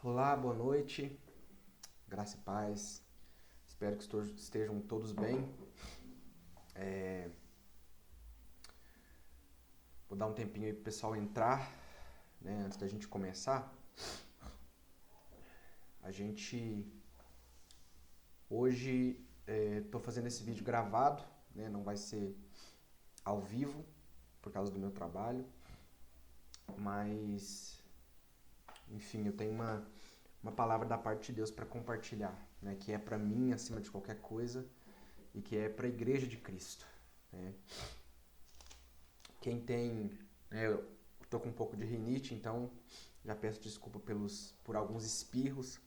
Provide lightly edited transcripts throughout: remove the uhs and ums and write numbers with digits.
Olá, boa noite, graça e paz. Espero que estejam todos bem. Vou dar um tempinho aí pro pessoal entrar, né? Antes da gente começar. A gente hoje tô fazendo esse vídeo gravado, né? Não vai ser ao vivo por causa do meu trabalho, mas enfim, eu tenho uma palavra da parte de Deus para compartilhar, né? Que é para mim acima de qualquer coisa e que é para a Igreja de Cristo, né? Quem tem, né, eu tô com um pouco de rinite, então já peço desculpa por alguns espirros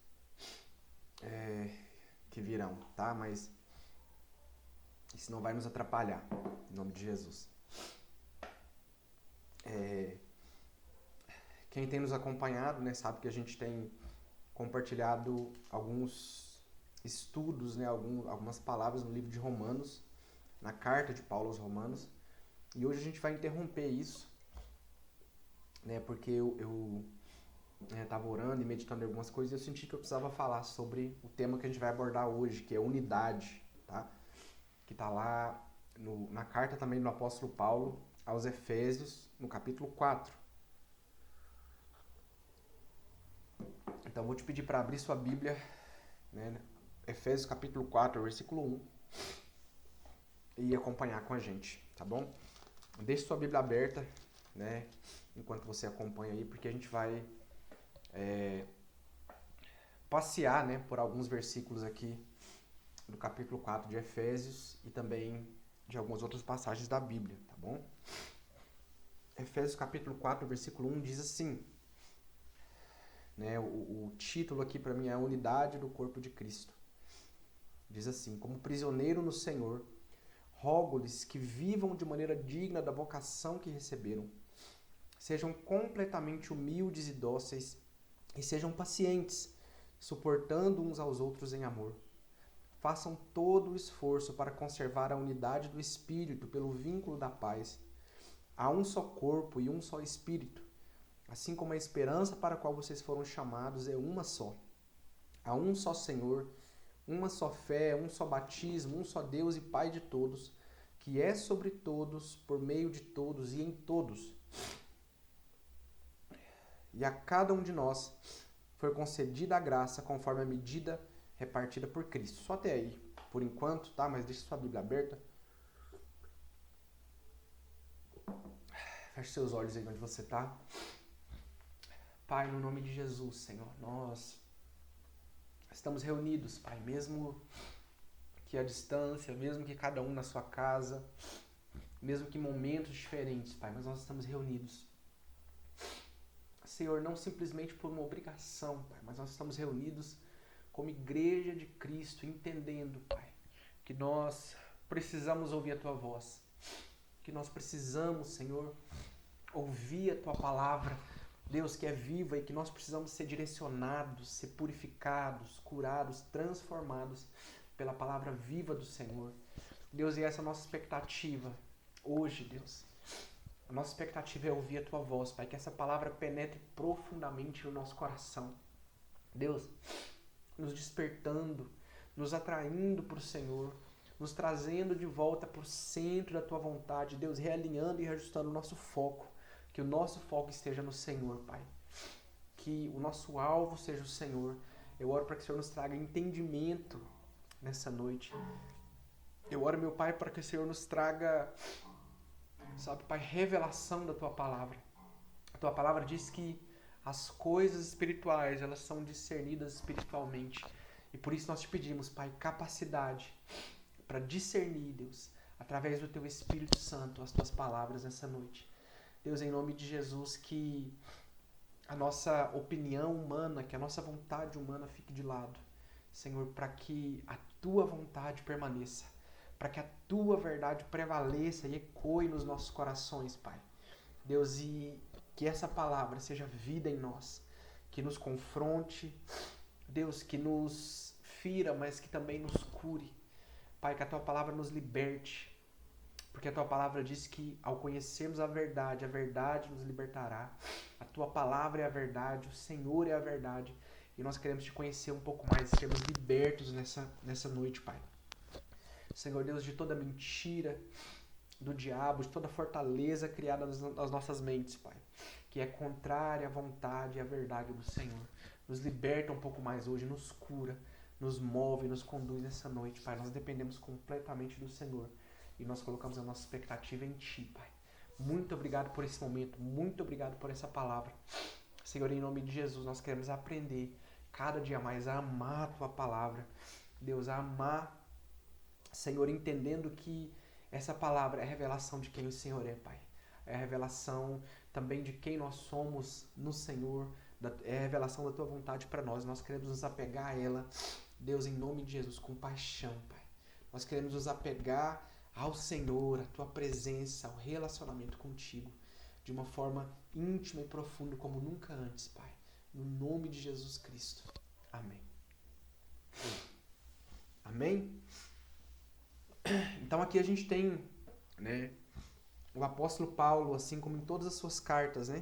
que virão, tá? Mas isso não vai nos atrapalhar, em nome de Jesus. Quem tem nos acompanhado, né, sabe que a gente tem compartilhado alguns estudos, né, algumas palavras no livro de Romanos, na carta de Paulo aos Romanos, e hoje a gente vai interromper isso, né, porque eu estava orando e meditando em algumas coisas e eu senti que eu precisava falar sobre o tema que a gente vai abordar hoje, que é unidade, tá? Que está lá na carta também do apóstolo Paulo aos Efésios, no capítulo 4. Então vou te pedir para abrir sua Bíblia, né? Efésios capítulo 4, versículo 1, e acompanhar com a gente, tá bom? Deixe sua Bíblia aberta, né? Enquanto você acompanha aí, porque a gente vai passear, né, por alguns versículos aqui do capítulo 4 de Efésios e também de algumas outras passagens da Bíblia, tá bom? Efésios capítulo 4, versículo 1 diz assim, né, o título aqui para mim é a unidade do corpo de Cristo. Diz assim: como prisioneiro no Senhor, rogo-lhes que vivam de maneira digna da vocação que receberam. Sejam completamente humildes e dóceis e sejam pacientes, suportando uns aos outros em amor. Façam todo o esforço para conservar a unidade do Espírito pelo vínculo da paz. Há um só corpo e um só Espírito, assim como a esperança para a qual vocês foram chamados é uma só. Há um só Senhor, uma só fé, um só batismo, um só Deus e Pai de todos, que é sobre todos, por meio de todos e em todos. E a cada um de nós foi concedida a graça conforme a medida repartida por Cristo. Só até aí, por enquanto, tá? Mas deixe sua Bíblia aberta. Feche seus olhos aí onde você está. Pai, no nome de Jesus, Senhor, nós estamos reunidos, Pai, mesmo que à distância, mesmo que cada um na sua casa, mesmo que em momentos diferentes, Pai, mas nós estamos reunidos. Senhor, não simplesmente por uma obrigação, Pai, mas nós estamos reunidos como igreja de Cristo, entendendo, Pai, que nós precisamos ouvir a Tua voz, que nós precisamos, Senhor, ouvir a Tua palavra, Deus, que é viva, e que nós precisamos ser direcionados, ser purificados, curados, transformados pela palavra viva do Senhor. Deus, e essa é a nossa expectativa hoje, Deus. A nossa expectativa é ouvir a Tua voz, Pai, que essa palavra penetre profundamente no nosso coração. Deus, nos despertando, nos atraindo para o Senhor, nos trazendo de volta para o centro da Tua vontade, Deus, realinhando e reajustando o nosso foco, que o nosso foco esteja no Senhor, Pai. Que o nosso alvo seja o Senhor. Eu oro para que o Senhor nos traga entendimento nessa noite. Eu oro, meu Pai, para que o Senhor nos traga, sabe, Pai, revelação da Tua palavra. A Tua palavra diz que as coisas espirituais, elas são discernidas espiritualmente. E por isso nós te pedimos, Pai, capacidade para discernir, Deus, através do Teu Espírito Santo, as Tuas palavras nessa noite. Deus, em nome de Jesus, que a nossa opinião humana, que a nossa vontade humana fique de lado. Senhor, para que a Tua vontade permaneça, para que a Tua verdade prevaleça e ecoe nos nossos corações, Pai. Deus, e que essa palavra seja vida em nós, que nos confronte, Deus, que nos fira, mas que também nos cure. Pai, que a Tua palavra nos liberte, porque a Tua palavra diz que ao conhecermos a verdade nos libertará. A Tua palavra é a verdade, o Senhor é a verdade. e nós queremos te conhecer um pouco mais, sermos libertos nessa noite, Pai. Senhor Deus, de toda mentira do diabo, de toda fortaleza criada nas nossas mentes, Pai, que é contrária à vontade e à verdade do Senhor. Nos liberta um pouco mais hoje, nos cura, nos move, nos conduz nessa noite, Pai. Nós dependemos completamente do Senhor e nós colocamos a nossa expectativa em Ti, Pai. Muito obrigado por esse momento, muito obrigado por essa palavra. Senhor, em nome de Jesus, nós queremos aprender cada dia mais a amar a Tua palavra. Deus, a amar, Senhor, entendendo que essa palavra é a revelação de quem o Senhor é, Pai. É a revelação também de quem nós somos no Senhor, é a revelação da Tua vontade para nós. Nós queremos nos apegar a ela, Deus, em nome de Jesus, com paixão, Pai. Nós queremos nos apegar ao Senhor, à Tua presença, ao relacionamento contigo, de uma forma íntima e profunda como nunca antes, Pai. No nome de Jesus Cristo. Amém. Amém? Então aqui a gente tem, né, o apóstolo Paulo, assim como em todas as suas cartas, né,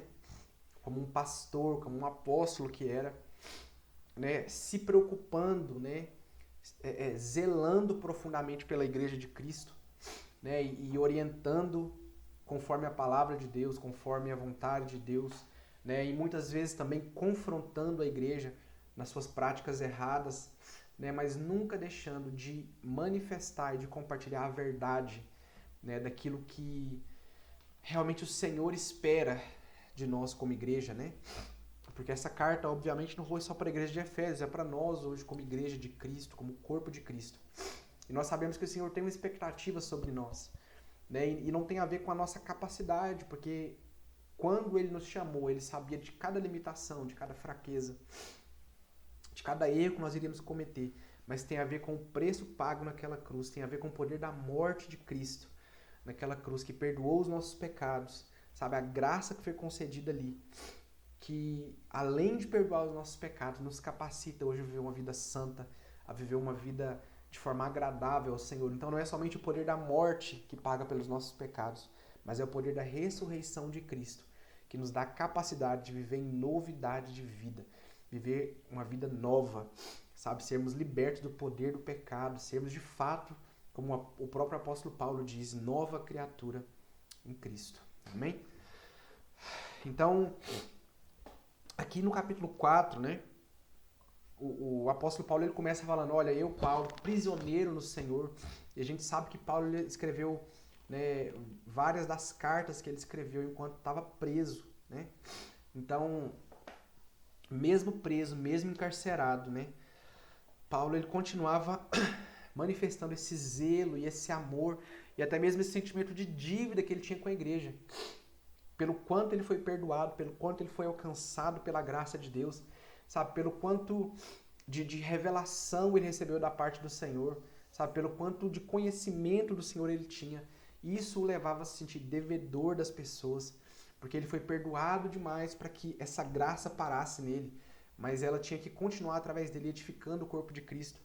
como um pastor, como um apóstolo que era, né, se preocupando, né, zelando profundamente pela igreja de Cristo, né, e orientando conforme a palavra de Deus, conforme a vontade de Deus, né, e muitas vezes também confrontando a igreja nas suas práticas erradas, né, mas nunca deixando de manifestar e de compartilhar a verdade, né, daquilo que realmente o Senhor espera de nós como igreja, né? Porque essa carta, obviamente, não foi só para a igreja de Efésios, é para nós hoje como igreja de Cristo, como corpo de Cristo. E nós sabemos que o Senhor tem uma expectativa sobre nós, né? E não tem a ver com a nossa capacidade, porque quando Ele nos chamou, Ele sabia de cada limitação, de cada fraqueza, de cada erro que nós iríamos cometer, mas tem a ver com o preço pago naquela cruz, tem a ver com o poder da morte de Cristo naquela cruz, que perdoou os nossos pecados, sabe? A graça que foi concedida ali, que além de perdoar os nossos pecados, nos capacita hoje a viver uma vida santa, a viver uma vida de forma agradável ao Senhor. Então não é somente o poder da morte que paga pelos nossos pecados, mas é o poder da ressurreição de Cristo, que nos dá a capacidade de viver em novidade de vida, viver uma vida nova, sabe? Sermos libertos do poder do pecado, sermos de fato, como o próprio apóstolo Paulo diz, nova criatura em Cristo. Amém? Então, aqui no capítulo 4, né, o apóstolo Paulo ele começa falando, olha, eu, Paulo, prisioneiro no Senhor, e a gente sabe que Paulo ele escreveu, né, várias das cartas que ele escreveu enquanto estava preso, né? Então, mesmo preso, mesmo encarcerado, né, Paulo ele continuava manifestando esse zelo e esse amor e até mesmo esse sentimento de dívida que ele tinha com a igreja, pelo quanto ele foi perdoado, pelo quanto ele foi alcançado pela graça de Deus, sabe, pelo quanto de revelação ele recebeu da parte do Senhor, sabe, pelo quanto de conhecimento do Senhor ele tinha. Isso o levava a se sentir devedor das pessoas, porque ele foi perdoado demais para que essa graça parasse nele, mas ela tinha que continuar através dele, edificando o corpo de Cristo.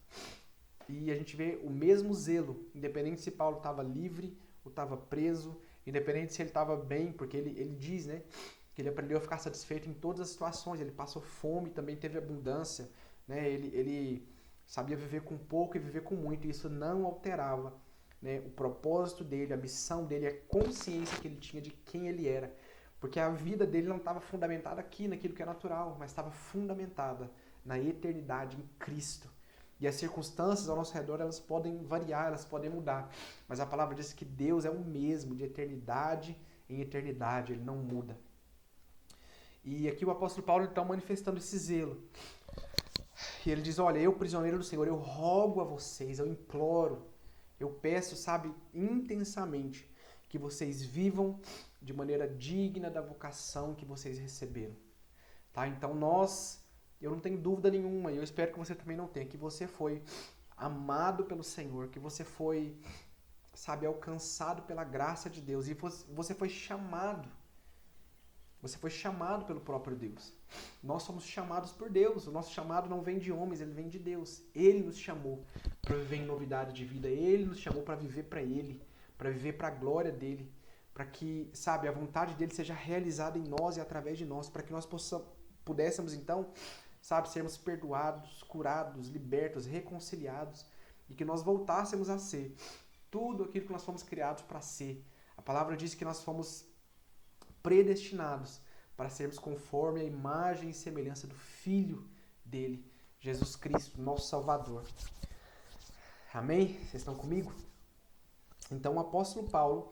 E a gente vê o mesmo zelo, independente se Paulo estava livre ou estava preso, independente se ele estava bem, porque ele diz, né, que ele aprendeu a ficar satisfeito em todas as situações, ele passou fome, também teve abundância, né, ele sabia viver com pouco e viver com muito, e isso não alterava, né, o propósito dele, a missão dele, a consciência que ele tinha de quem ele era, porque a vida dele não estava fundamentada aqui, naquilo que é natural, mas estava fundamentada na eternidade em Cristo. E as circunstâncias ao nosso redor, elas podem variar, elas podem mudar. Mas a palavra diz que Deus é o mesmo, de eternidade em eternidade, Ele não muda. E aqui o apóstolo Paulo está manifestando esse zelo. E ele diz, olha, eu prisioneiro do Senhor, eu rogo a vocês, eu imploro, eu peço, sabe, intensamente, que vocês vivam de maneira digna da vocação que vocês receberam. Tá? Então eu não tenho dúvida nenhuma, e eu espero que você também não tenha, que você foi amado pelo Senhor, que você foi, sabe, alcançado pela graça de Deus, e você foi chamado. Você foi chamado pelo próprio Deus. Nós somos chamados por Deus. O nosso chamado não vem de homens, ele vem de Deus. Ele nos chamou para viver em novidade de vida. Ele nos chamou para viver para Ele, para viver para a glória dEle, para que, sabe, a vontade dEle seja realizada em nós e através de nós, para que nós pudéssemos, então, sabe, sermos perdoados, curados, libertos, reconciliados, e que nós voltássemos a ser tudo aquilo que nós fomos criados para ser. A palavra diz que nós fomos predestinados para sermos conforme a imagem e semelhança do Filho dele, Jesus Cristo, nosso Salvador. Amém? Vocês estão comigo? Então o apóstolo Paulo,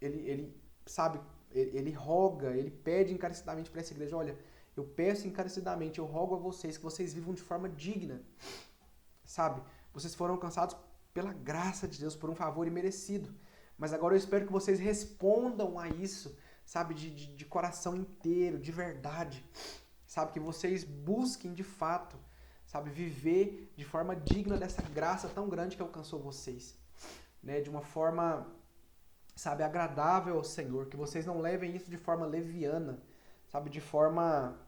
ele roga, ele pede encarecidamente para essa igreja, olha, eu peço encarecidamente, eu rogo a vocês que vocês vivam de forma digna, sabe? Vocês foram alcançados pela graça de Deus, por um favor imerecido, mas agora eu espero que vocês respondam a isso, sabe, de coração inteiro, de verdade, sabe, que vocês busquem de fato, sabe, viver de forma digna dessa graça tão grande que alcançou vocês, né, de uma forma, sabe, agradável ao Senhor, que vocês não levem isso de forma leviana, sabe, de forma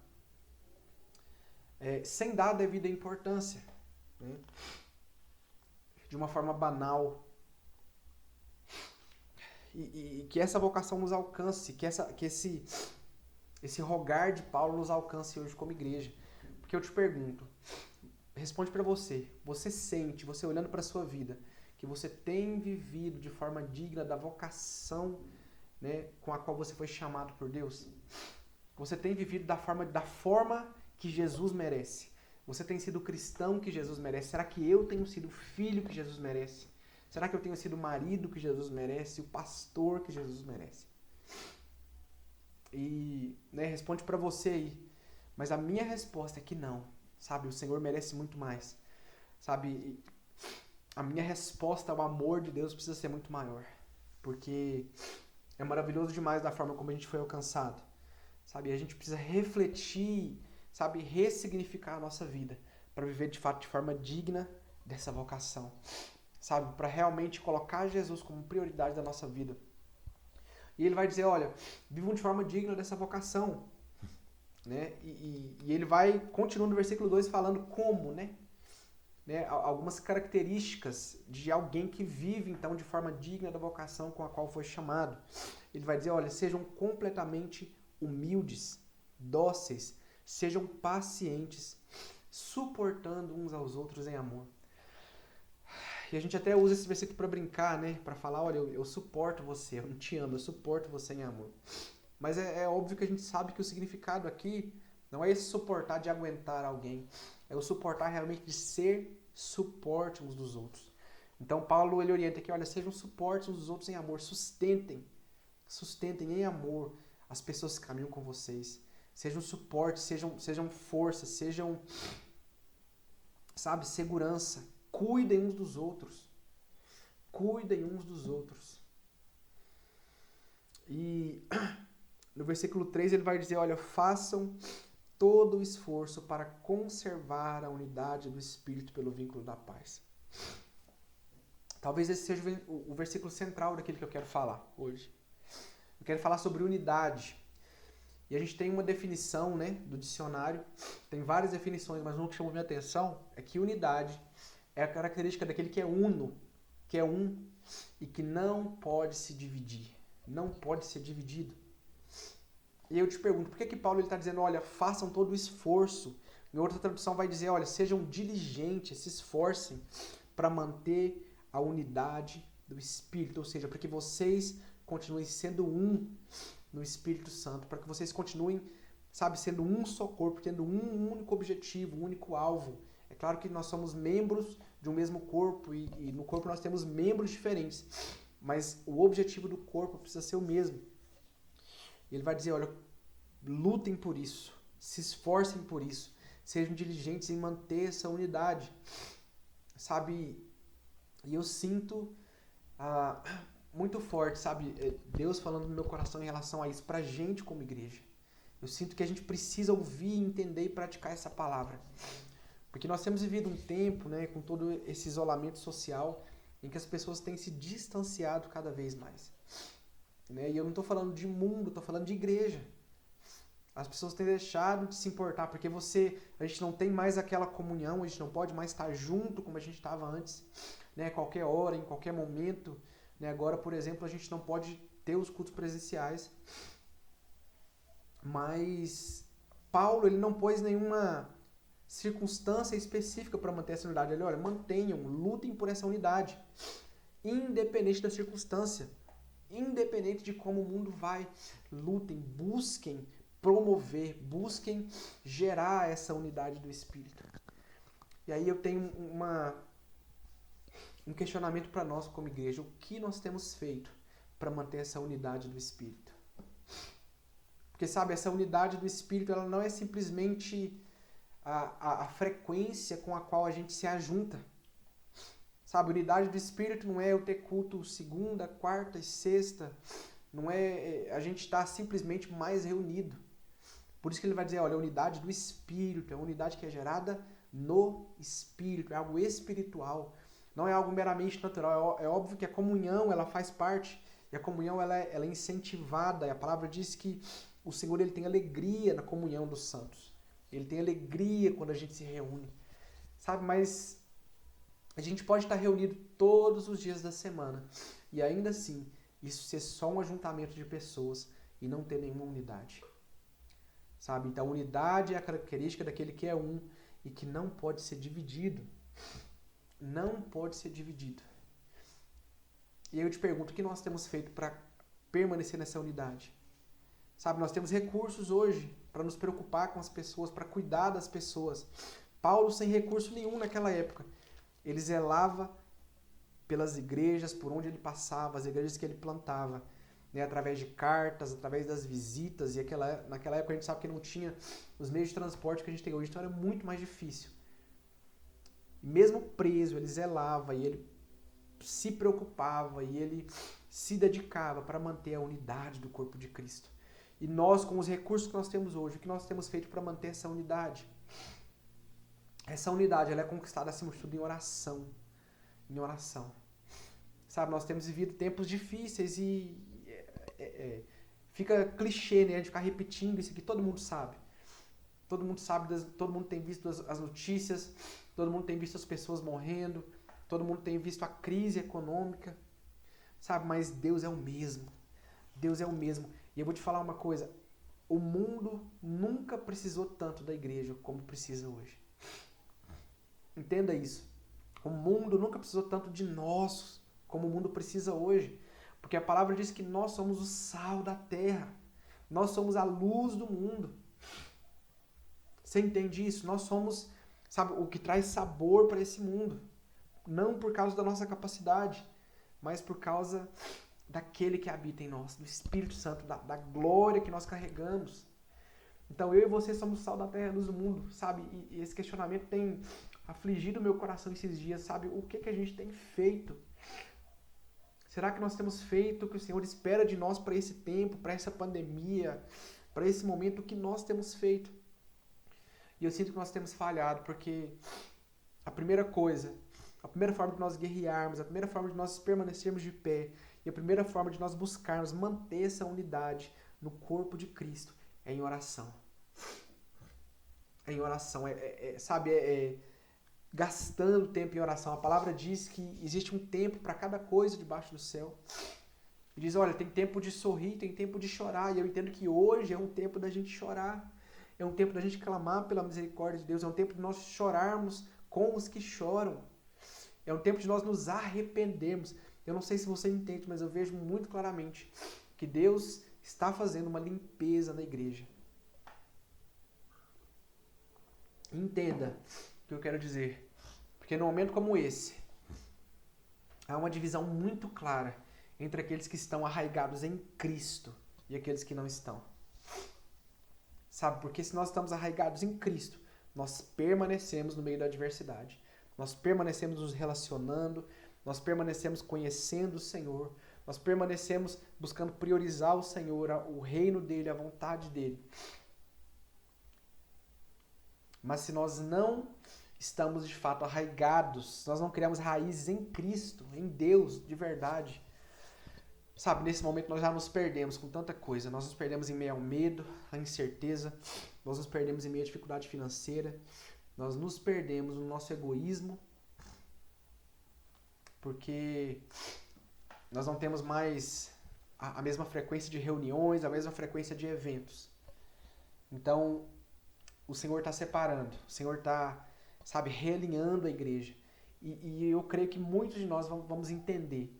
sem dar a devida importância, né, de uma forma banal, e que essa vocação nos alcance, que esse rogar de Paulo nos alcance hoje como igreja. Porque eu te pergunto, responde para você, você sente, você olhando para a sua vida, que você tem vivido de forma digna da vocação, né, com a qual você foi chamado por Deus? Você tem vivido da forma que Jesus merece? Você tem sido o cristão que Jesus merece? Será que eu tenho sido o filho que Jesus merece? Será que eu tenho sido o marido que Jesus merece? O pastor que Jesus merece? E, né, responde para você aí. Mas a minha resposta é que não. Sabe, o Senhor merece muito mais. Sabe, a minha resposta ao amor de Deus precisa ser muito maior. Porque é maravilhoso demais da forma como a gente foi alcançado. Sabe, a gente precisa refletir, sabe, ressignificar a nossa vida para viver de fato de forma digna dessa vocação. Sabe, para realmente colocar Jesus como prioridade da nossa vida. E ele vai dizer, olha, vivam de forma digna dessa vocação. Né? E ele vai, continuando no versículo 2, falando como, né? Algumas características de alguém que vive, então, de forma digna da vocação com a qual foi chamado. Ele vai dizer, olha, sejam completamente humildes, dóceis, sejam pacientes, suportando uns aos outros em amor. E a gente até usa esse versículo para brincar, né? Para falar, olha, eu suporto você, eu não te amo, eu suporto você em amor. Mas é óbvio que a gente sabe que o significado aqui não é esse suportar de aguentar alguém, é o suportar realmente de ser suporte uns dos outros. Então Paulo, ele orienta aqui, olha, sejam suportes uns dos outros em amor, sustentem em amor as pessoas que caminham com vocês. Sejam suporte, sejam força, sejam, sabe, segurança. Cuidem uns dos outros. Cuidem uns dos outros. E no versículo 3 ele vai dizer, olha, façam todo o esforço para conservar a unidade do Espírito pelo vínculo da paz. Talvez esse seja o versículo central daquilo que eu quero falar hoje. Eu quero falar sobre unidade. E a gente tem uma definição, né, do dicionário, tem várias definições, mas uma que chamou minha atenção é que unidade é a característica daquele que é uno, que é um e que não pode se dividir, não pode ser dividido. E eu te pergunto, por que Paulo está dizendo, olha, façam todo o esforço? Em outra tradução vai dizer, olha, sejam diligentes, se esforcem para manter a unidade do Espírito, ou seja, para que vocês continuem sendo um no Espírito Santo, para que vocês continuem, sabe, sendo um só corpo, tendo um único objetivo, um único alvo. É claro que nós somos membros de um mesmo corpo e no corpo nós temos membros diferentes, mas o objetivo do corpo precisa ser o mesmo. Ele vai dizer, olha, lutem por isso, se esforcem por isso, sejam diligentes em manter essa unidade, sabe? E eu sinto muito forte, sabe, Deus falando no meu coração em relação a isso, pra gente como igreja. Eu sinto que a gente precisa ouvir, entender e praticar essa palavra. Porque nós temos vivido um tempo, né, com todo esse isolamento social, em que as pessoas têm se distanciado cada vez mais. Né? E eu não estou falando de mundo, estou falando de igreja. As pessoas têm deixado de se importar, porque a gente não tem mais aquela comunhão, a gente não pode mais estar junto como a gente estava antes, né? Qualquer hora, em qualquer momento. Né? Agora, por exemplo, a gente não pode ter os cultos presenciais. Mas Paulo, ele não pôs nenhuma circunstância específica para manter essa unidade. Ele, olha, mantenham, lutem por essa unidade, independente da circunstância, independente de como o mundo vai, lutem, busquem promover, busquem gerar essa unidade do Espírito. E aí eu tenho um questionamento para nós como igreja. O que nós temos feito para manter essa unidade do Espírito? Porque, sabe, essa unidade do Espírito, ela não é simplesmente a frequência com a qual a gente se ajunta. Sabe, unidade do Espírito não é eu ter culto segunda, quarta e sexta. Não é a gente estar simplesmente mais reunido. Por isso que ele vai dizer, olha, a unidade do Espírito, é uma unidade que é gerada no Espírito, é algo espiritual, não é algo meramente natural. É óbvio que a comunhão, ela faz parte, e a comunhão ela é incentivada, e a palavra diz que o Senhor ele tem alegria na comunhão dos santos, ele tem alegria quando a gente se reúne, sabe, mas a gente pode estar reunido todos os dias da semana, e ainda assim, isso ser só um ajuntamento de pessoas, e não ter nenhuma unidade. Sabe? Então, a unidade é a característica daquele que é um e que não pode ser dividido. Não pode ser dividido. E aí eu te pergunto, o que nós temos feito para permanecer nessa unidade? Sabe, nós temos recursos hoje para nos preocupar com as pessoas, para cuidar das pessoas. Paulo, sem recurso nenhum naquela época, ele zelava pelas igrejas, por onde ele passava, as igrejas que ele plantava. Né, através de cartas, através das visitas, e naquela época a gente sabe que não tinha os meios de transporte que a gente tem hoje, então era muito mais difícil. E mesmo preso, ele zelava, e ele se preocupava, e ele se dedicava para manter a unidade do corpo de Cristo. E nós, com os recursos que nós temos hoje, o que nós temos feito para manter essa unidade? Essa unidade ela é conquistada, acima de tudo, em oração. Em oração. Sabe, nós temos vivido tempos difíceis e fica clichê, né? A gente ficar repetindo isso aqui, todo mundo sabe. Todo mundo sabe, todo mundo tem visto as notícias, todo mundo tem visto as pessoas morrendo, todo mundo tem visto a crise econômica, sabe? Mas Deus é o mesmo. Deus é o mesmo. E eu vou te falar uma coisa, o mundo nunca precisou tanto da igreja como precisa hoje. Entenda isso. O mundo nunca precisou tanto de nós como o mundo precisa hoje. Porque a palavra diz que nós somos o sal da terra. Nós somos a luz do mundo. Você entende isso? Nós somos, sabe, o que traz sabor para esse mundo. Não por causa da nossa capacidade, mas por causa daquele que habita em nós, do Espírito Santo, da glória que nós carregamos. Então eu e você somos o sal da terra, a luz do mundo, sabe? E esse questionamento tem afligido o meu coração esses dias, sabe? O que a gente tem feito? Será que nós temos feito o que o Senhor espera de nós para esse tempo, para essa pandemia, para esse momento, o que nós temos feito? E eu sinto que nós temos falhado, porque a primeira forma de nós guerrearmos, a primeira forma de nós permanecermos de pé, e a primeira forma de nós buscarmos manter essa unidade no corpo de Cristo é em oração. É em oração, gastando tempo em oração. A palavra diz que existe um tempo para cada coisa debaixo do céu. E diz, olha, tem tempo de sorrir, tem tempo de chorar. E eu entendo que hoje é um tempo da gente chorar. É um tempo da gente clamar pela misericórdia de Deus. É um tempo de nós chorarmos com os que choram. É um tempo de nós nos arrependermos. Eu não sei se você entende, mas eu vejo muito claramente que Deus está fazendo uma limpeza na igreja. Entenda o que eu quero dizer. Porque num momento como esse, há uma divisão muito clara entre aqueles que estão arraigados em Cristo e aqueles que não estão. Sabe, porque se nós estamos arraigados em Cristo, nós permanecemos no meio da adversidade. Nós permanecemos nos relacionando, nós permanecemos conhecendo o Senhor, nós permanecemos buscando priorizar o Senhor, o reino dele, a vontade dele. Mas se nós não estamos de fato arraigados, nós não criamos raízes em Cristo, em Deus, de verdade, sabe, nesse momento nós já nos perdemos com tanta coisa. Nós nos perdemos em meio ao medo, à incerteza, nós nos perdemos em meio à dificuldade financeira, nós nos perdemos no nosso egoísmo, porque nós não temos mais a mesma frequência de reuniões, a mesma frequência de eventos. Então, o Senhor está separando, o Senhor está, sabe, realinhando a igreja. E eu creio que muitos de nós vamos entender,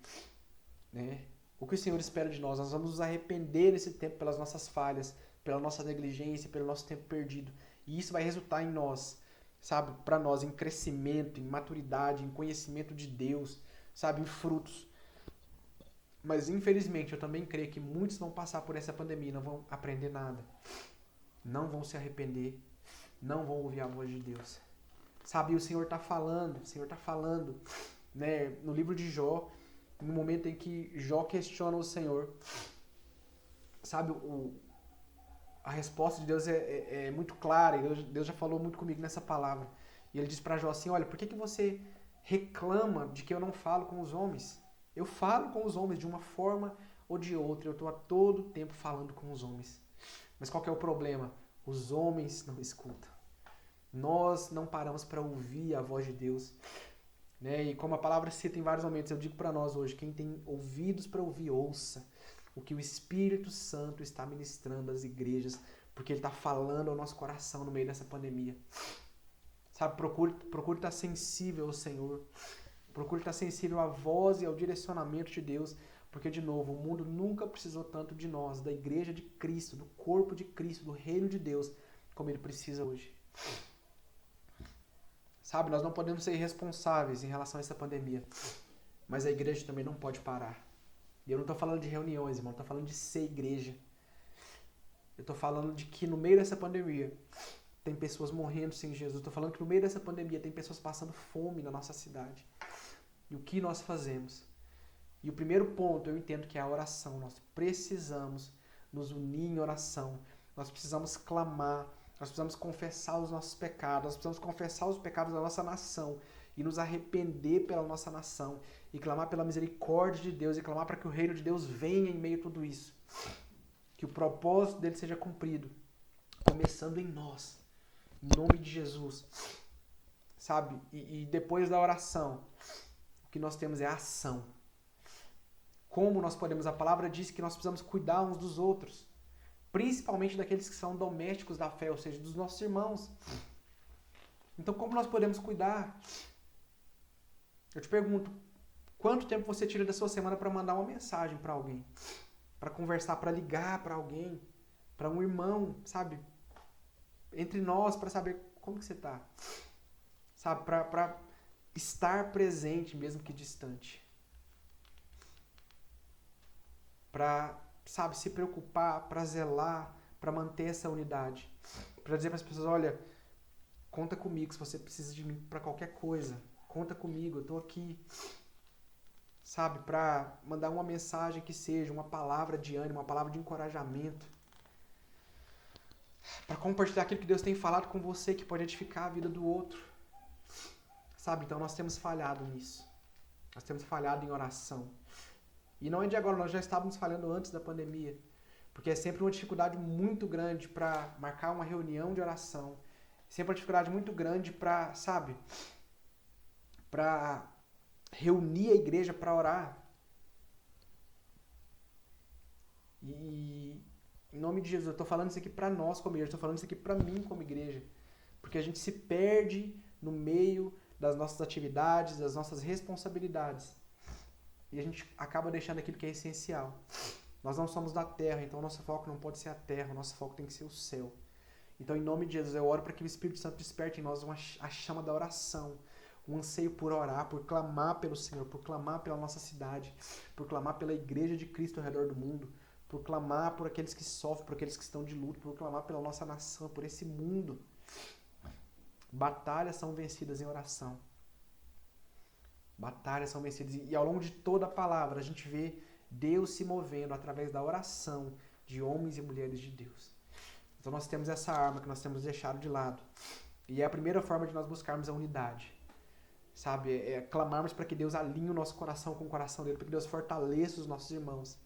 né, o que o Senhor espera de nós. Nós vamos nos arrepender nesse tempo pelas nossas falhas, pela nossa negligência, pelo nosso tempo perdido. E isso vai resultar em nós, sabe, para nós, em crescimento, em maturidade, em conhecimento de Deus, sabe, em frutos. Mas infelizmente eu também creio que muitos vão passar por essa pandemia e não vão aprender nada. Não vão se arrepender, não vão ouvir a voz de Deus. Sabe, e o Senhor está falando, né, no livro de Jó, no momento em que Jó questiona o Senhor. Sabe, a resposta de Deus é muito clara, e Deus já falou muito comigo nessa palavra. E ele diz para Jó assim, olha, por que você reclama de que eu não falo com os homens? Eu falo com os homens de uma forma ou de outra, eu estou a todo tempo falando com os homens. Mas qual que é o problema? Os homens não escutam. Nós não paramos para ouvir a voz de Deus. Né? E como a palavra cita em vários momentos, eu digo para nós hoje, quem tem ouvidos para ouvir, ouça o que o Espírito Santo está ministrando às igrejas, porque ele está falando ao nosso coração no meio dessa pandemia. Sabe, procure estar sensível ao Senhor. Procure estar sensível à voz e ao direcionamento de Deus, porque, de novo, o mundo nunca precisou tanto de nós, da igreja de Cristo, do corpo de Cristo, do reino de Deus, como ele precisa hoje. Sabe, nós não podemos ser irresponsáveis em relação a essa pandemia, mas a igreja também não pode parar. E eu não estou falando de reuniões, irmão, eu estou falando de ser igreja. Eu estou falando de que no meio dessa pandemia tem pessoas morrendo sem Jesus. Eu estou falando que no meio dessa pandemia tem pessoas passando fome na nossa cidade. E o que nós fazemos? E o primeiro ponto eu entendo que é a oração. Nós precisamos nos unir em oração. Nós precisamos clamar. Nós precisamos confessar os nossos pecados. Nós precisamos confessar os pecados da nossa nação. E nos arrepender pela nossa nação. E clamar pela misericórdia de Deus. E clamar para que o reino de Deus venha em meio a tudo isso. Que o propósito dele seja cumprido. Começando em nós. Em nome de Jesus. Sabe? E depois da oração, o que nós temos é a ação. Como nós podemos? A palavra diz que nós precisamos cuidar uns dos outros. Principalmente daqueles que são domésticos da fé, ou seja, dos nossos irmãos. Então, como nós podemos cuidar? Eu te pergunto, quanto tempo você tira da sua semana para mandar uma mensagem para alguém? Para conversar, para ligar para alguém? Para um irmão, sabe? Entre nós, para saber como que você está. Sabe? Para estar presente, mesmo que distante. Para, sabe, se preocupar, para zelar, para manter essa unidade. Para dizer para as pessoas, olha, conta comigo se você precisa de mim para qualquer coisa. Conta comigo, eu estou aqui. Sabe, para mandar uma mensagem que seja, uma palavra de ânimo, uma palavra de encorajamento. Para compartilhar aquilo que Deus tem falado com você, que pode edificar a vida do outro. Sabe, então nós temos falhado nisso. Nós temos falhado em oração. E não é de agora, nós já estávamos falhando antes da pandemia. Porque é sempre uma dificuldade muito grande para marcar uma reunião de oração. Sempre uma dificuldade muito grande para, sabe, para reunir a igreja para orar. E em nome de Jesus, eu estou falando isso aqui para nós como igreja, estou falando isso aqui para mim como igreja. Porque a gente se perde no meio das nossas atividades, das nossas responsabilidades. E a gente acaba deixando aquilo que é essencial. Nós não somos da terra, então o nosso foco não pode ser a terra, o nosso foco tem que ser o céu. Então, em nome de Jesus, eu oro para que o Espírito Santo desperte em nós a chama da oração, um anseio por orar, por clamar pelo Senhor, por clamar pela nossa cidade, por clamar pela igreja de Cristo ao redor do mundo, por clamar por aqueles que sofrem, por aqueles que estão de luto, por clamar pela nossa nação, por esse mundo. Batalhas são vencidas em oração. Batalhas são vencidas. E ao longo de toda a palavra, a gente vê Deus se movendo através da oração de homens e mulheres de Deus. Então nós temos essa arma que nós temos deixado de lado. E é a primeira forma de nós buscarmos a unidade. Sabe? É clamarmos para que Deus alinhe o nosso coração com o coração dele, para que Deus fortaleça os nossos irmãos.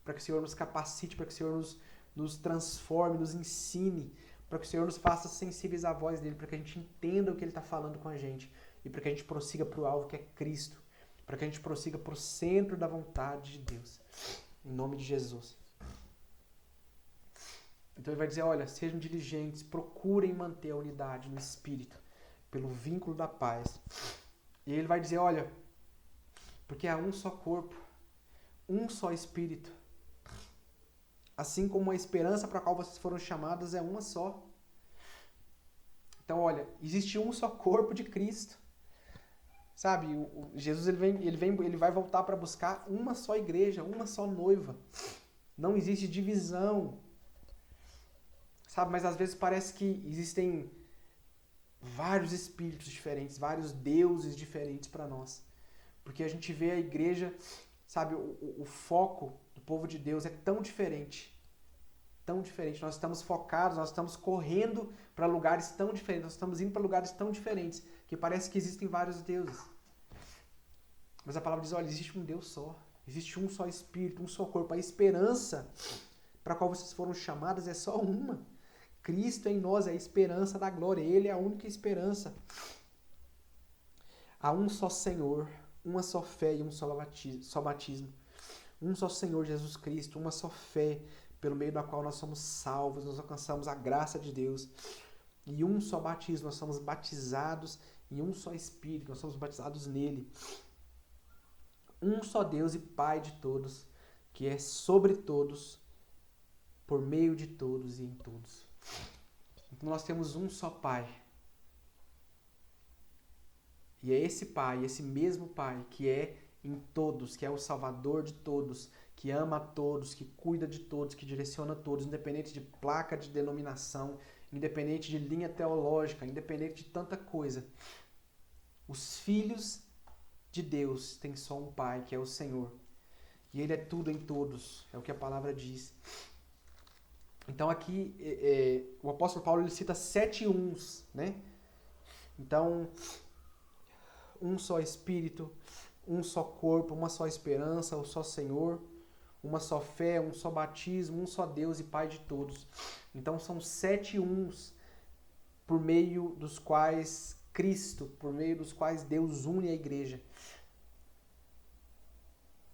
Para que o Senhor nos capacite, para que o Senhor nos transforme, nos ensine, para que o Senhor nos faça sensíveis à voz dele, para que a gente entenda o que ele está falando com a gente. E para que a gente prossiga para o alvo que é Cristo. Para que a gente prossiga para o centro da vontade de Deus. Em nome de Jesus. Então ele vai dizer, olha, sejam diligentes, procurem manter a unidade no Espírito, pelo vínculo da paz. E ele vai dizer, olha, porque há um só corpo, um só Espírito, assim como a esperança para a qual vocês foram chamados é uma só. Então, olha, existe um só corpo de Cristo. Sabe, Jesus ele vai voltar para buscar uma só igreja, uma só noiva. Não existe divisão. Sabe, mas às vezes parece que existem vários espíritos diferentes, vários deuses diferentes para nós. Porque a gente vê a igreja, sabe, o foco do povo de Deus é tão diferente. Tão diferente. Nós estamos focados, nós estamos correndo para lugares tão diferentes, nós estamos indo para lugares tão diferentes, que parece que existem vários deuses. Mas a palavra diz, olha, existe um Deus só. Existe um só Espírito, um só corpo. A esperança para a qual vocês foram chamados é só uma. Cristo em nós é a esperança da glória. Ele é a única esperança. Há um só Senhor, uma só fé e um só batismo. Um só Senhor Jesus Cristo, uma só fé, pelo meio da qual nós somos salvos, nós alcançamos a graça de Deus. E um só batismo, nós somos batizados em um só Espírito, nós somos batizados nele. Um só Deus e Pai de todos, que é sobre todos, por meio de todos e em todos. Então nós temos um só Pai. E é esse Pai, esse mesmo Pai, que é em todos, que é o Salvador de todos, que ama a todos, que cuida de todos, que direciona a todos, independente de placa de denominação, independente de linha teológica, independente de tanta coisa. Os filhos de Deus têm só um Pai, que é o Senhor. E Ele é tudo em todos, é o que a palavra diz. Então aqui, o apóstolo Paulo ele cita 7 uns, né? Então, um só Espírito, um só corpo, uma só esperança, um só Senhor, uma só fé, um só batismo, um só Deus e Pai de todos. Então são 7 uns por meio dos quais Cristo, por meio dos quais Deus une a igreja.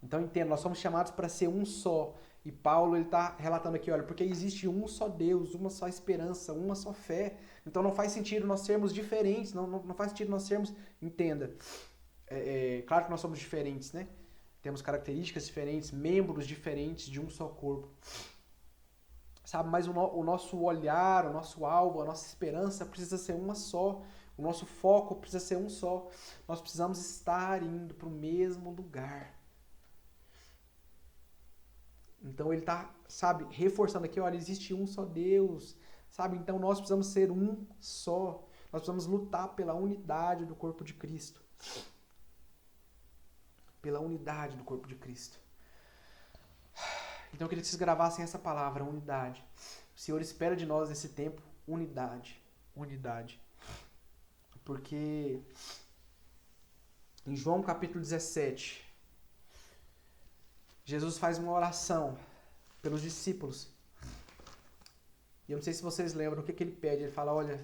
Então entenda, nós somos chamados para ser um só. E Paulo ele está relatando aqui, olha, porque existe um só Deus, uma só esperança, uma só fé. Então não faz sentido nós sermos diferentes, não faz sentido nós sermos, entenda, claro que nós somos diferentes, né? Temos características diferentes, membros diferentes de um só corpo. Sabe, mas o nosso olhar, o nosso alvo, a nossa esperança precisa ser uma só. O nosso foco precisa ser um só. Nós precisamos estar indo para o mesmo lugar. Então ele está, sabe, reforçando aqui, olha, existe um só Deus, sabe? Então nós precisamos ser um só. Nós precisamos lutar pela unidade do corpo de Cristo. Pela unidade do corpo de Cristo. Então eu queria que vocês gravassem essa palavra, unidade. O Senhor espera de nós nesse tempo unidade. Unidade. Porque em João capítulo 17, Jesus faz uma oração pelos discípulos. E eu não sei se vocês lembram o que ele pede. Ele fala, olha,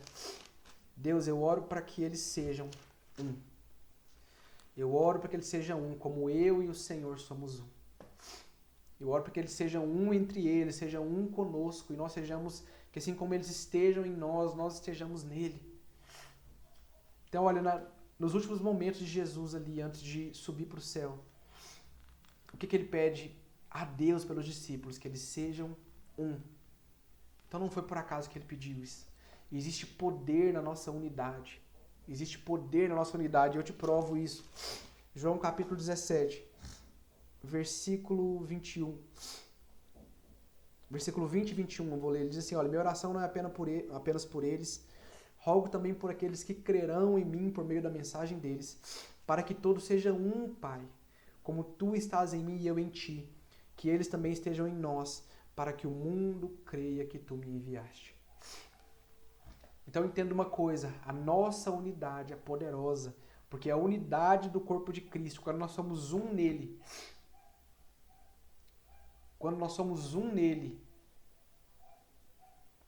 Deus, eu oro para que eles sejam um. Eu oro para que eles sejam um, como eu e o Senhor somos um. Eu oro para que eles sejam um entre eles, sejam um conosco, e nós sejamos, que assim como eles estejam em nós, nós estejamos nele. Então, olha, nos últimos momentos de Jesus ali, antes de subir para o céu, o que ele pede a Deus pelos discípulos? Que eles sejam um. Então não foi por acaso que ele pediu isso. Existe poder na nossa unidade. Existe poder na nossa unidade. Eu te provo isso. João capítulo 17, versículo 21. Versículo 20 e 21, eu vou ler. Ele diz assim, olha, minha oração não é apenas por eles. Rogo também por aqueles que crerão em mim por meio da mensagem deles, para que todos sejam um, Pai, como tu estás em mim e eu em ti, que eles também estejam em nós, para que o mundo creia que tu me enviaste. Então entenda uma coisa, a nossa unidade é poderosa, porque é a unidade do corpo de Cristo, quando nós somos um nele. Quando nós somos um nele,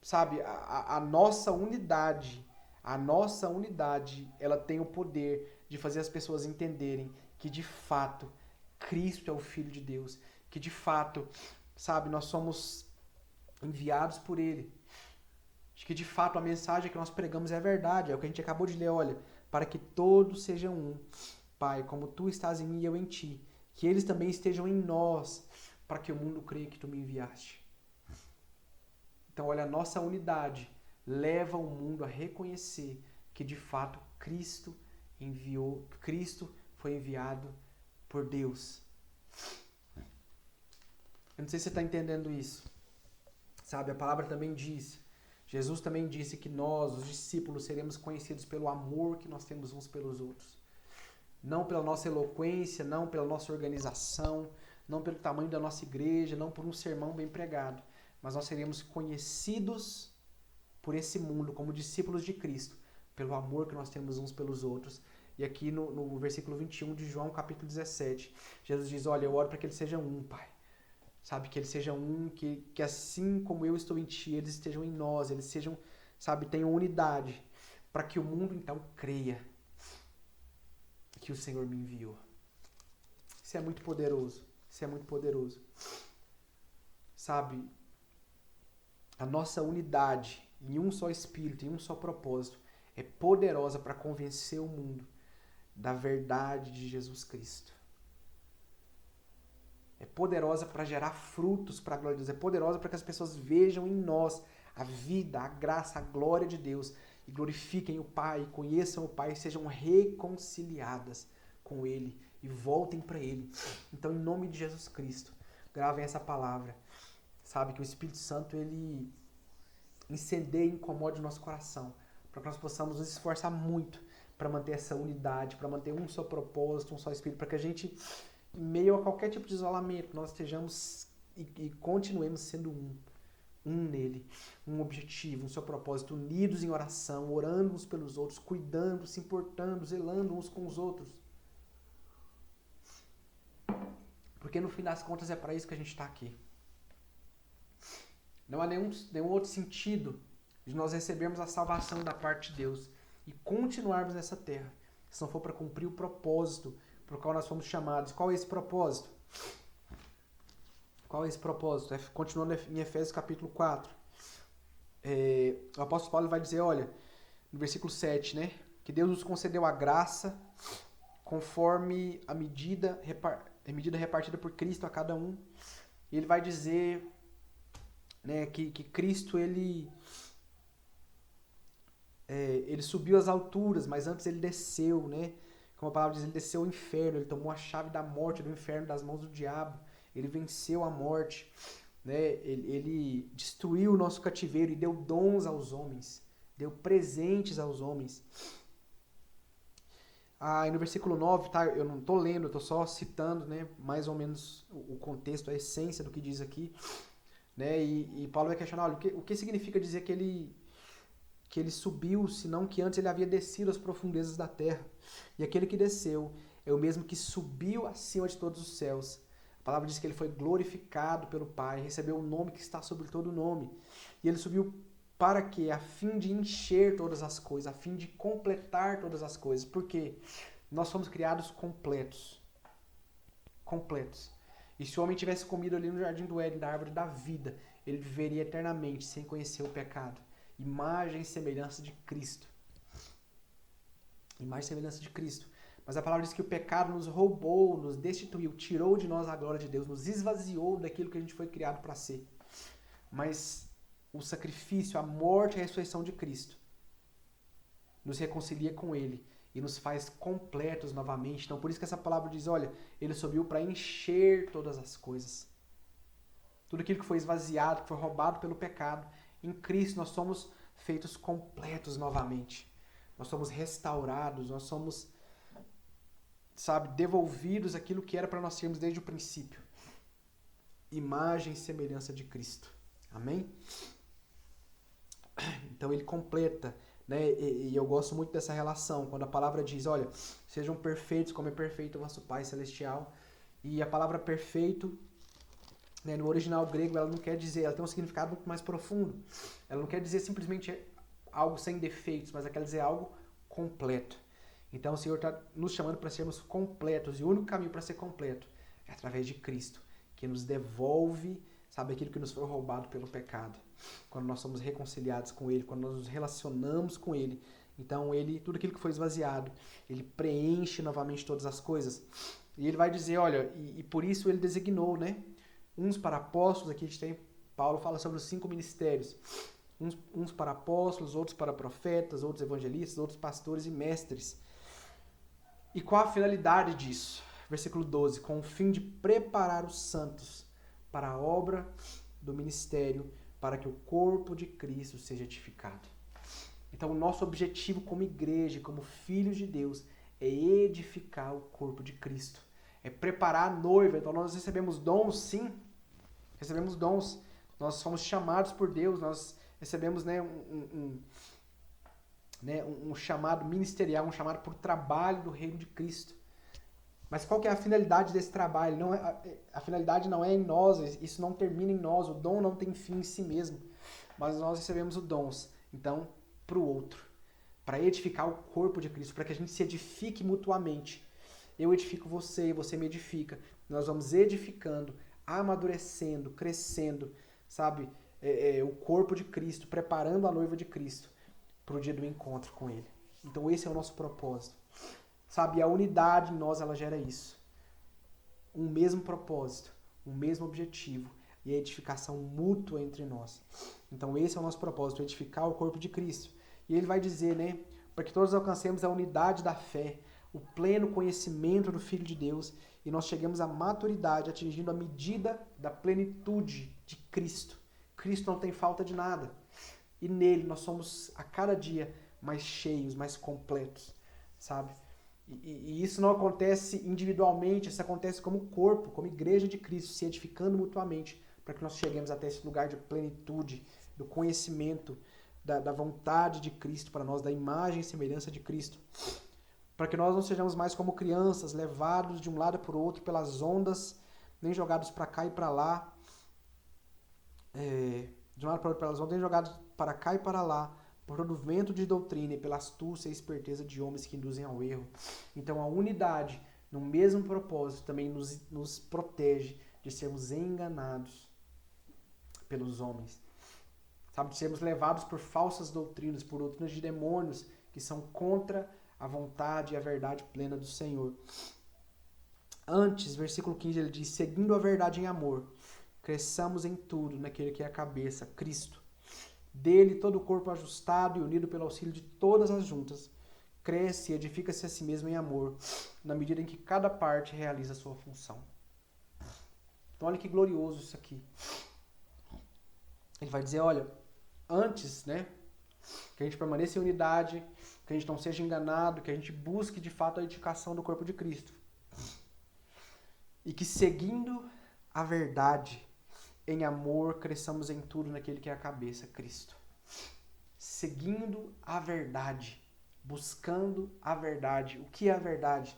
sabe, a nossa unidade, ela tem o poder de fazer as pessoas entenderem que de fato Cristo é o Filho de Deus, que de fato, sabe, nós somos enviados por Ele. Acho que de fato a mensagem que nós pregamos é verdade, é o que a gente acabou de ler, olha, para que todos sejam um. Pai, como tu estás em mim e eu em ti, que eles também estejam em nós, para que o mundo creia que tu me enviaste. Então, olha, a nossa unidade leva o mundo a reconhecer que de fato Cristo foi enviado por Deus. Eu não sei se você está entendendo isso. Sabe, a palavra também diz, Jesus também disse que nós, os discípulos, seremos conhecidos pelo amor que nós temos uns pelos outros. Não pela nossa eloquência, não pela nossa organização, não pelo tamanho da nossa igreja, não por um sermão bem pregado, mas nós seremos conhecidos por esse mundo como discípulos de Cristo, pelo amor que nós temos uns pelos outros. E aqui no versículo 21 de João, capítulo 17, Jesus diz, olha, eu oro para que eles sejam um, Pai. Sabe, que eles sejam um, que assim como eu estou em ti, eles estejam em nós, eles sejam, sabe, tenham unidade, para que o mundo então creia que o Senhor me enviou. Isso é muito poderoso, isso é muito poderoso. Sabe, a nossa unidade em um só espírito, em um só propósito, é poderosa para convencer o mundo da verdade de Jesus Cristo. É poderosa para gerar frutos para a glória de Deus. É poderosa para que as pessoas vejam em nós a vida, a graça, a glória de Deus e glorifiquem o Pai, conheçam o Pai e sejam reconciliadas com Ele e voltem para Ele. Então, em nome de Jesus Cristo, gravem essa palavra. Sabe, que o Espírito Santo, ele incendeie e incomode o nosso coração, para que nós possamos nos esforçar muito para manter essa unidade, para manter um só propósito, um só Espírito, para que a gente, em meio a qualquer tipo de isolamento, nós estejamos e continuemos sendo um nele, um objetivo, um só propósito, unidos em oração, orando uns pelos outros, cuidando, se importando, zelando uns com os outros. Porque no fim das contas é para isso que a gente está aqui. Não há nenhum outro sentido de nós recebermos a salvação da parte de Deus e continuarmos nessa terra, se não for para cumprir o propósito para o qual nós fomos chamados. Qual é esse propósito? Qual é esse propósito? Continuando em Efésios capítulo 4. O apóstolo Paulo vai dizer, olha, no versículo 7, né? Que Deus nos concedeu a graça conforme a medida repartida por Cristo a cada um. E ele vai dizer, né, que Cristo, ele subiu às alturas, mas antes ele desceu, né? Como a palavra diz, ele desceu ao inferno, ele tomou a chave da morte do inferno das mãos do diabo, ele venceu a morte, né? Ele destruiu o nosso cativeiro e deu dons aos homens, deu presentes aos homens. E no versículo 9, tá? Eu não estou lendo, eu estou só citando, né, mais ou menos o contexto, a essência do que diz aqui, né? E Paulo vai questionar, olha, o que significa dizer que ele subiu, senão que antes ele havia descido às profundezas da terra. E aquele que desceu é o mesmo que subiu acima de todos os céus. A palavra diz que ele foi glorificado pelo Pai, recebeu o nome que está sobre todo nome. E ele subiu para quê? A fim de encher todas as coisas, a fim de completar todas as coisas. Por quê? Nós somos criados completos. Completos. E se o homem tivesse comido ali no jardim do Éden, da árvore da vida, ele viveria eternamente sem conhecer o pecado. Imagem e semelhança de Cristo. Imagem e semelhança de Cristo. Mas a palavra diz que o pecado nos roubou, nos destituiu, tirou de nós a glória de Deus, nos esvaziou daquilo que a gente foi criado para ser. Mas o sacrifício, a morte e a ressurreição de Cristo nos reconcilia com Ele e nos faz completos novamente. Então, por isso que essa palavra diz, olha, Ele subiu para encher todas as coisas. Tudo aquilo que foi esvaziado, que foi roubado pelo pecado, em Cristo nós somos feitos completos novamente. Nós somos restaurados, nós somos, sabe, devolvidos aquilo que era para nós sermos desde o princípio. Imagem e semelhança de Cristo. Amém? Então ele completa, né? E eu gosto muito dessa relação, quando a palavra diz, olha, sejam perfeitos como é perfeito o vosso Pai Celestial. E a palavra perfeito, né, no original grego, ela não quer dizer, ela tem um significado muito mais profundo. Ela não quer dizer simplesmente algo sem defeitos, mas ela quer dizer algo completo. Então o Senhor está nos chamando para sermos completos, e o único caminho para ser completo é através de Cristo, que nos devolve, sabe, aquilo que nos foi roubado pelo pecado. Quando nós somos reconciliados com Ele, quando nós nos relacionamos com Ele, então Ele, tudo aquilo que foi esvaziado, Ele preenche novamente todas as coisas. E Ele vai dizer, olha, e por isso Ele designou, né? Uns para apóstolos, aqui a gente tem, Paulo fala sobre os 5 ministérios. Uns para apóstolos, outros para profetas, outros evangelistas, outros pastores e mestres. E qual a finalidade disso? Versículo 12, com o fim de preparar os santos para a obra do ministério, para que o corpo de Cristo seja edificado. Então, o nosso objetivo como igreja, como filhos de Deus, é edificar o corpo de Cristo. É preparar a noiva. Então, nós recebemos dons, sim. Recebemos dons. Nós somos chamados por Deus. Nós recebemos, né, um chamado ministerial, um chamado por trabalho do reino de Cristo. Mas qual que é a finalidade desse trabalho? A finalidade não é em nós, isso não termina em nós, o dom não tem fim em si mesmo. Mas nós recebemos os dons, então, para o outro, para edificar o corpo de Cristo, para que a gente se edifique mutuamente. Eu edifico você e você me edifica. Nós vamos edificando, amadurecendo, crescendo, sabe? O corpo de Cristo, preparando a noiva de Cristo para o dia do encontro com Ele. Então esse é o nosso propósito. Sabe, a unidade em nós, ela gera isso. Um mesmo propósito, um mesmo objetivo e a edificação mútua entre nós. Então esse é o nosso propósito, edificar o corpo de Cristo. E ele vai dizer, né, para que todos alcancemos a unidade da fé, o pleno conhecimento do Filho de Deus e nós cheguemos à maturidade, atingindo a medida da plenitude de Cristo. Cristo não tem falta de nada. E nele nós somos a cada dia mais cheios, mais completos, sabe? E isso não acontece individualmente, isso acontece como corpo, como igreja de Cristo, se edificando mutuamente, para que nós cheguemos até esse lugar de plenitude, do conhecimento, da vontade de Cristo para nós, da imagem e semelhança de Cristo. Para que nós não sejamos mais como crianças, levados de um lado para o outro pelas ondas, nem jogados para cá e para lá, de um lado para o outro pelas ondas, nem jogados para cá e para lá, por todo o vento de doutrina e pela astúcia e esperteza de homens que induzem ao erro. Então a unidade, no mesmo propósito, também nos protege de sermos enganados pelos homens. Sabe, de sermos levados por falsas doutrinas, por doutrinas de demônios que são contra a vontade e a verdade plena do Senhor. Antes, versículo 15, ele diz, seguindo a verdade em amor, cresçamos em tudo naquele que é a cabeça, Cristo. Dele todo o corpo ajustado e unido pelo auxílio de todas as juntas, cresce e edifica-se a si mesmo em amor, na medida em que cada parte realiza a sua função. Então olha que glorioso isso aqui. Ele vai dizer, olha, antes, né, que a gente permaneça em unidade, que a gente não seja enganado, que a gente busque de fato a edificação do corpo de Cristo. E que seguindo a verdade, em amor, cresçamos em tudo naquele que é a cabeça, Cristo. Seguindo a verdade, buscando a verdade. O que é a verdade?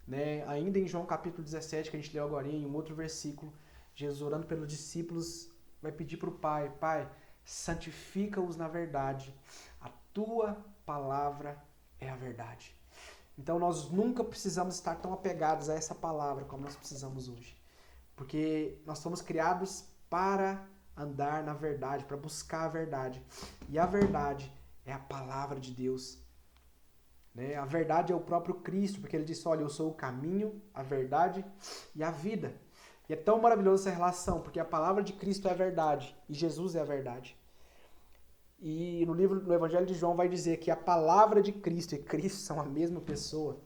Né? Ainda em João capítulo 17, que a gente leu agora, em um outro versículo, Jesus orando pelos discípulos, vai pedir para o Pai, Pai, santifica-os na verdade. A tua palavra é a verdade. Então nós nunca precisamos estar tão apegados a essa palavra como nós precisamos hoje. Porque nós somos criados para andar na verdade, para buscar a verdade. E a verdade é a palavra de Deus. Né? A verdade é o próprio Cristo, porque ele disse, olha, eu sou o caminho, a verdade e a vida. E é tão maravilhosa essa relação, porque a palavra de Cristo é a verdade e Jesus é a verdade. E no Evangelho de João vai dizer que a palavra de Cristo e Cristo são a mesma pessoa.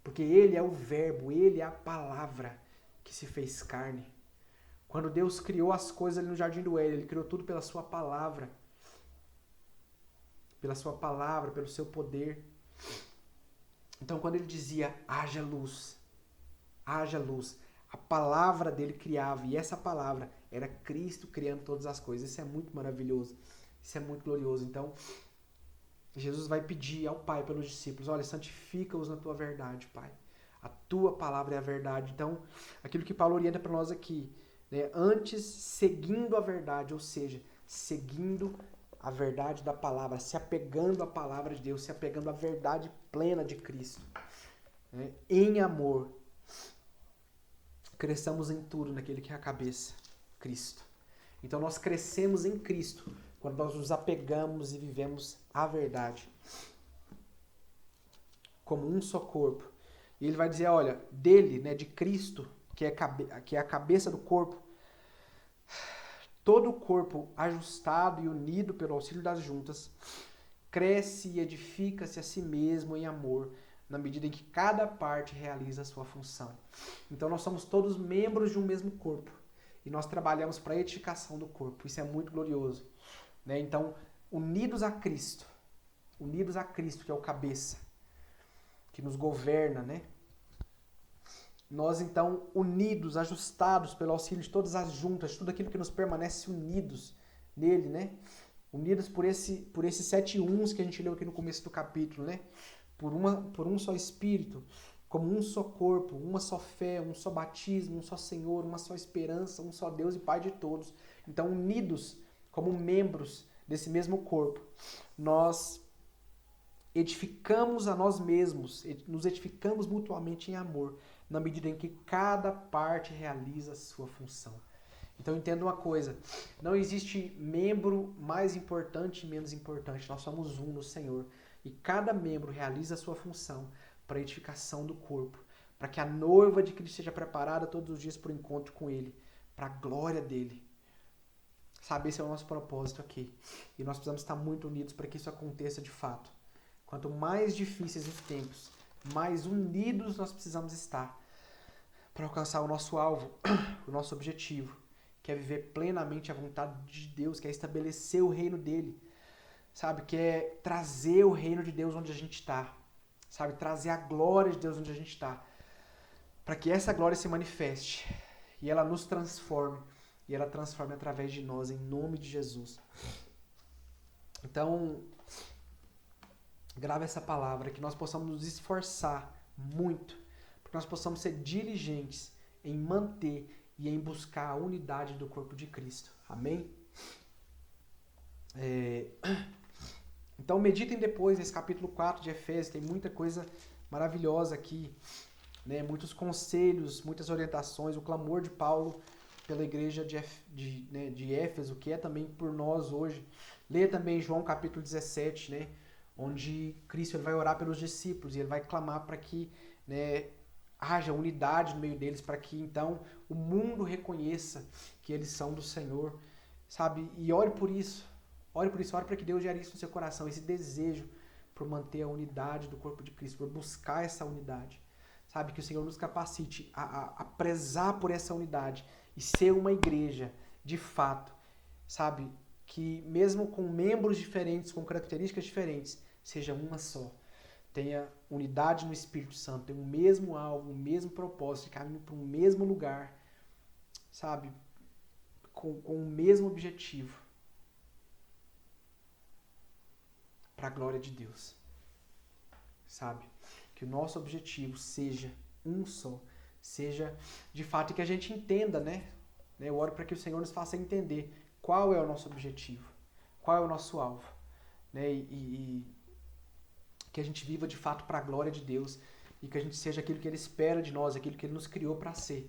Porque ele é o verbo, ele é a palavra que se fez carne. Quando Deus criou as coisas ali no Jardim do Éden, ele criou tudo pela sua palavra. Pela sua palavra, pelo seu poder. Então quando ele dizia, haja luz, a palavra dele criava, e essa palavra era Cristo criando todas as coisas. Isso é muito maravilhoso, isso é muito glorioso. Então Jesus vai pedir ao Pai pelos discípulos, olha, santifica-os na tua verdade, Pai. A tua palavra é a verdade. Então, aquilo que Paulo orienta para nós aqui, né? Antes, seguindo a verdade, ou seja, seguindo a verdade da palavra, se apegando à palavra de Deus, se apegando à verdade plena de Cristo. Né? Em amor, cresçamos em tudo naquele que é a cabeça. Cristo. Então nós crescemos em Cristo quando nós nos apegamos e vivemos a verdade como um só corpo. E ele vai dizer, olha, dele, né, de Cristo, que é a cabeça do corpo, todo o corpo ajustado e unido pelo auxílio das juntas, cresce e edifica-se a si mesmo em amor, na medida em que cada parte realiza a sua função. Então nós somos todos membros de um mesmo corpo. E nós trabalhamos para a edificação do corpo. Isso é muito glorioso. Né? Então, unidos a Cristo, que é o cabeça, que nos governa, né? Nós, então, unidos, ajustados pelo auxílio de todas as juntas, tudo aquilo que nos permanece unidos nele, né? Unidos por esses 7 uns que a gente leu aqui no começo do capítulo, né? Por um só Espírito, como um só corpo, uma só fé, um só batismo, um só Senhor, uma só esperança, um só Deus e Pai de todos. Então, unidos como membros desse mesmo corpo, nós edificamos a nós mesmos, nos edificamos mutuamente em amor, na medida em que cada parte realiza a sua função. Então entenda uma coisa, não existe membro mais importante e menos importante, nós somos um no Senhor. E cada membro realiza a sua função para a edificação do corpo, para que a noiva de Cristo seja preparada todos os dias para o encontro com Ele, para a glória dEle. Sabe, esse é o nosso propósito aqui. E nós precisamos estar muito unidos para que isso aconteça de fato. Quanto mais difíceis os tempos, mais unidos nós precisamos estar para alcançar o nosso alvo, o nosso objetivo, que é viver plenamente a vontade de Deus, que é estabelecer o reino dele, sabe? Que é trazer o reino de Deus onde a gente está, sabe? Trazer a glória de Deus onde a gente está, para que essa glória se manifeste e ela nos transforme, e ela transforme através de nós, em nome de Jesus. Então, grava essa palavra, que nós possamos nos esforçar muito, que nós possamos ser diligentes em manter e em buscar a unidade do corpo de Cristo. Amém? Então meditem depois nesse capítulo 4 de Efésios, tem muita coisa maravilhosa aqui, né? Muitos conselhos, muitas orientações, o clamor de Paulo pela igreja de Éfeso, que é também por nós hoje. Leia também João capítulo 17, né? Onde Cristo ele vai orar pelos discípulos e ele vai clamar para que, né, haja unidade no meio deles, para que então o mundo reconheça que eles são do Senhor, sabe? E ore por isso, ore para que Deus gere isso no seu coração, esse desejo por manter a unidade do corpo de Cristo, por buscar essa unidade, sabe? Que o Senhor nos capacite a prezar por essa unidade e ser uma igreja de fato, sabe? Que mesmo com membros diferentes, com características diferentes, seja uma só. Tenha unidade no Espírito Santo, tenha o mesmo alvo, o mesmo propósito, caminho para o mesmo lugar, sabe? Com o mesmo objetivo. Para a glória de Deus. Sabe? Que o nosso objetivo seja um só. Seja, de fato, e que a gente entenda, né? Eu oro para que o Senhor nos faça entender qual é o nosso objetivo, qual é o nosso alvo, né? E que a gente viva de fato para a glória de Deus e que a gente seja aquilo que Ele espera de nós, aquilo que Ele nos criou para ser,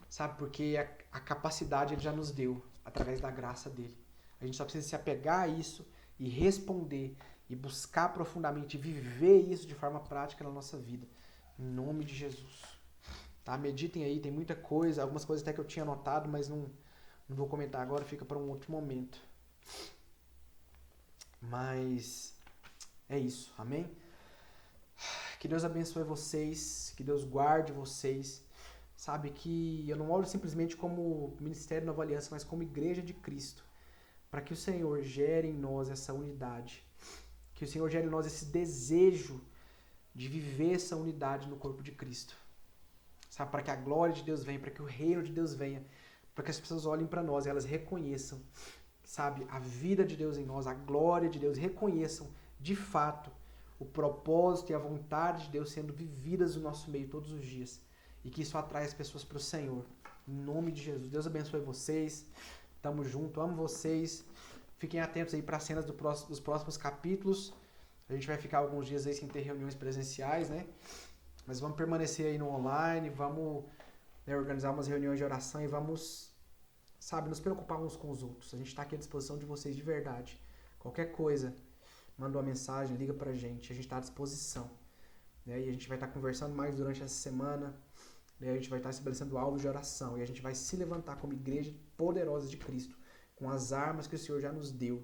sabe? Porque a capacidade Ele já nos deu através da graça dEle. A gente só precisa se apegar a isso e responder e buscar profundamente, viver isso de forma prática na nossa vida, em nome de Jesus. Tá? Meditem aí, tem muita coisa, algumas coisas até que eu tinha anotado, mas não vou comentar agora, fica para um outro momento. Mas é isso, amém? Que Deus abençoe vocês, que Deus guarde vocês. Sabe que eu não olho simplesmente como Ministério Nova Aliança, mas como Igreja de Cristo. Para que o Senhor gere em nós essa unidade. Que o Senhor gere em nós esse desejo de viver essa unidade no corpo de Cristo. Sabe? Para que a glória de Deus venha, para que o reino de Deus venha. Para que as pessoas olhem para nós e elas reconheçam, sabe, a vida de Deus em nós, a glória de Deus, reconheçam de fato o propósito e a vontade de Deus sendo vividas no nosso meio todos os dias. E que isso atrai as pessoas para o Senhor. Em nome de Jesus. Deus abençoe vocês. Tamo junto. Amo vocês. Fiquem atentos aí para as cenas dos próximos capítulos. A gente vai ficar alguns dias aí sem ter reuniões presenciais, né? Mas vamos permanecer aí no online. Vamos, né, organizar umas reuniões de oração e vamos sabe, nos preocupar uns com os outros. A gente está aqui à disposição de vocês de verdade. Qualquer coisa, manda uma mensagem, liga pra gente, a gente está à disposição. Né? E a gente vai estar conversando mais durante essa semana, né? A gente vai estar estabelecendo alvos de oração e a gente vai se levantar como igreja poderosa de Cristo, com as armas que o Senhor já nos deu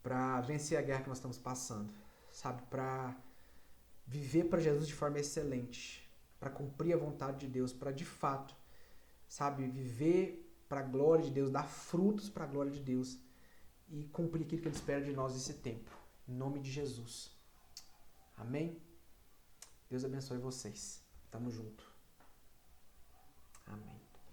para vencer a guerra que nós estamos passando, sabe? Para viver para Jesus de forma excelente, para cumprir a vontade de Deus, para de fato, sabe, viver para a glória de Deus, dar frutos para a glória de Deus e cumprir aquilo que Ele espera de nós nesse tempo. Em nome de Jesus. Amém? Deus abençoe vocês. Tamo junto. Amém.